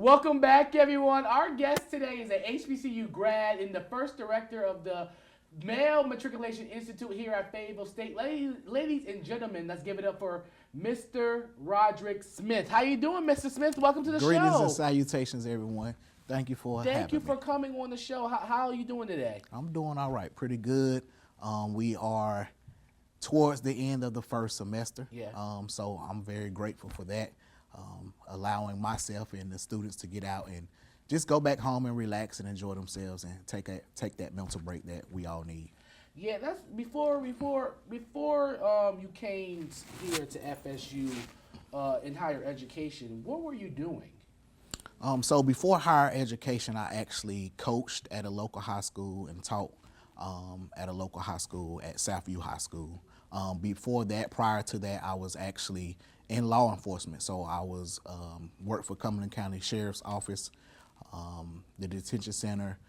Welcome back, everyone. Our guest today is an HBCU grad and the first director of the Male Matriculation Institute here at Fayetteville State. Ladies and gentlemen, let's give it up for Mr. Roderick Smith. How you doing, Mr. Smith? Welcome to the show. Greetings and salutations, everyone. Thank you for having me. Thank you for coming on the show. How are you doing today? I'm doing all right, pretty good. We are towards the end of the first semester, so I'm very grateful for that, allowing myself and the students to get out and just go back home and relax and enjoy themselves and take that mental break that we all need. Yeah, that's before you came here to FSU in higher education. What were you doing? So before higher education, I actually coached at a local high school and taught at a local high school at Southview High School. Before that, prior to that, I was actually in law enforcement. So I was worked for Cumberland County Sheriff's Office, the detention center.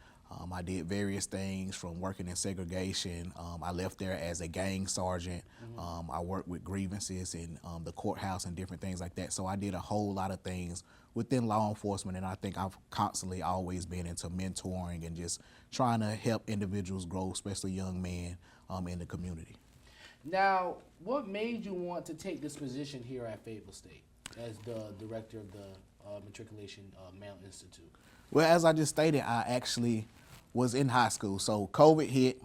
I did various things from working in segregation. I left there as a gang sergeant. I worked with grievances in the courthouse and different things like that. So I did a whole lot of things within law enforcement, and I think I've constantly always been into mentoring and just trying to help individuals grow, especially young men in the community. Now, what made you want to take this position here at Fayetteville State as the director of the Matriculation Male Institute? Well, as I just stated, I actually was in high school. So COVID hit.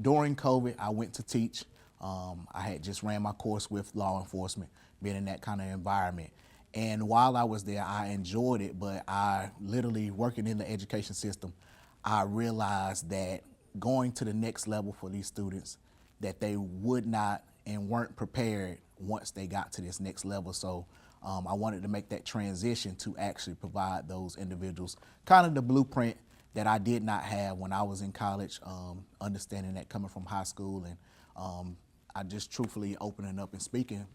During COVID, I went to teach. I had just ran my course with law enforcement, being in that kind of environment. And while I was there, I enjoyed it, but I literally, working in the education system, I realized that going to the next level for these students, that they would not and weren't prepared once they got to this next level. So I wanted to make that transition to actually provide those individuals kind of the blueprint that I did not have when I was in college, understanding that coming from high school. And I just truthfully opening up and speaking,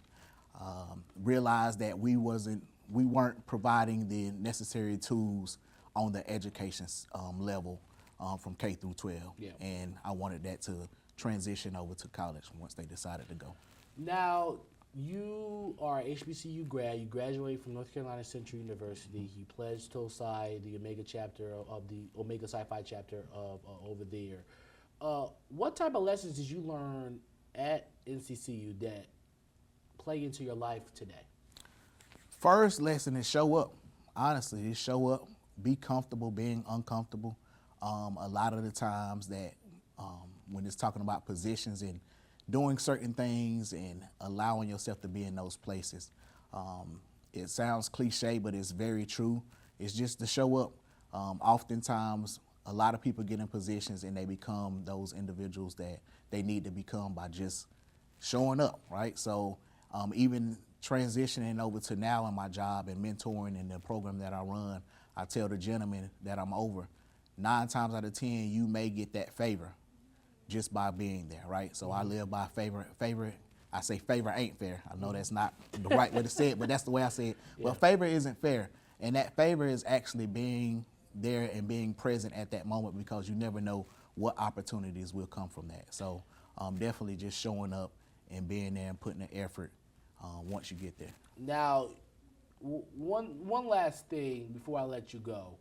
realized that we weren't providing the necessary tools on the education level from K through 12. Yeah. And I wanted that to transition over to college once they decided to go. Now, you are an HBCU grad. You graduated from North Carolina Central University. You pledged to Psi, the Omega chapter of the Omega Sci-Fi chapter of over there. What type of lessons did you learn at NCCU that play into your life today? First lesson is show up. Honestly, is show up. Be comfortable being uncomfortable. A lot of the times that when it's talking about positions and doing certain things and allowing yourself to be in those places, it sounds cliche, but it's very true. It's just to show up. Oftentimes, a lot of people get in positions and they become those individuals that they need to become by just showing up, right? So even transitioning over to now in my job and mentoring in the program that I run, I tell the gentleman that I'm over, 9 times out of 10, you may get that favor just by being there, right? So I live by favor. I say favor ain't fair. I know that's not the right way to say it, but that's the way I say it. Yeah. But favor isn't fair. And that favor is actually being there and being present at that moment, because you never know what opportunities will come from that. So definitely just showing up and being there and putting the effort once you get there. Now, one last thing before I let you go.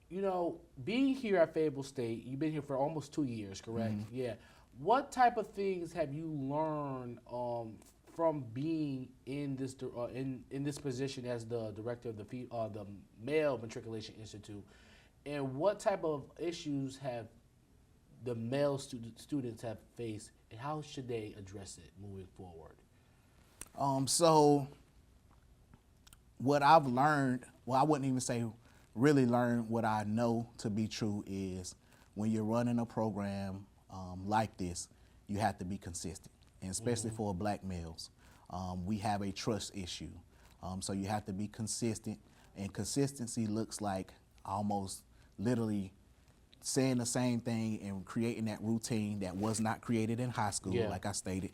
You know, being here at Fayetteville State, you've been here for almost 2 years, correct? Mm-hmm. Yeah. What type of things have you learned from being in this position as the director of the Male Matriculation Institute, and what type of issues have the male students have faced, and how should they address it moving forward? So what I've learned, well, I wouldn't even say really learn, what I know to be true is when you're running a program like this, you have to be consistent, and especially for black males. We have a trust issue, so you have to be consistent, and consistency looks like almost literally saying the same thing and creating that routine that was not created in high school, like I stated,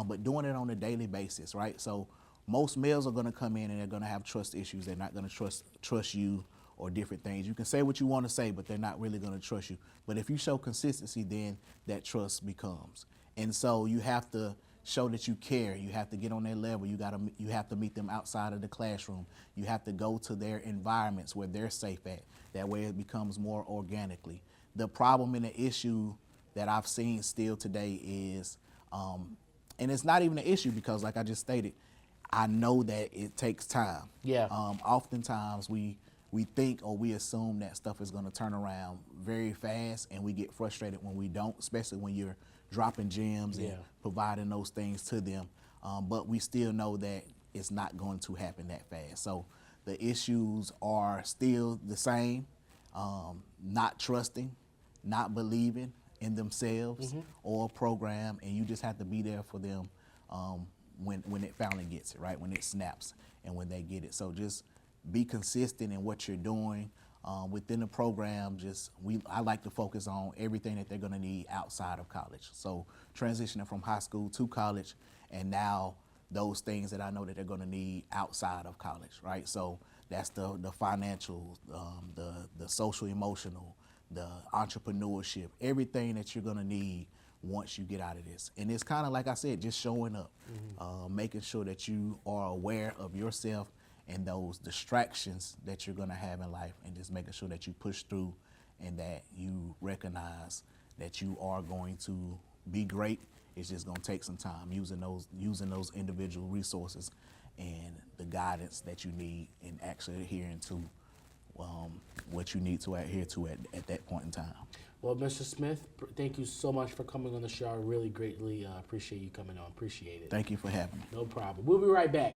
but doing it on a daily basis, right? So most males are going to come in and they're going to have trust issues. They're not going to trust you or different things. You can say what you want to say, but they're not really going to trust you. But if you show consistency, then that trust becomes. And so you have to show that you care. You have to get on their level. You have to meet them outside of the classroom. You have to go to their environments where they're safe at. That way it becomes more organically. The problem and the issue that I've seen still today is, and it's not even an issue because like I just stated, I know that it takes time. Yeah. Oftentimes we think or we assume that stuff is going to turn around very fast, and we get frustrated when we don't, especially when you're dropping gems and providing those things to them. But we still know that it's not going to happen that fast. So the issues are still the same, not trusting, not believing in themselves or a program, and you just have to be there for them when it finally gets it, right? When it snaps and when they get it. So just be consistent in what you're doing within the program. I like to focus on everything that they're going to need outside of college. So transitioning from high school to college, and now those things that I know that they're going to need outside of college, right? So that's the financial, the social emotional, the entrepreneurship, everything that you're going to need once you get out of this. And it's kind of like I said, just showing up, making sure that you are aware of yourself and those distractions that you're going to have in life, and just making sure that you push through and that you recognize that you are going to be great. It's just going to take some time using those individual resources and the guidance that you need, and actually adhering to what you need to adhere to at that point in time. Well, Mr. Smith, thank you so much for coming on the show. I really greatly appreciate you coming on. Appreciate it. Thank you for having me. No problem. We'll be right back.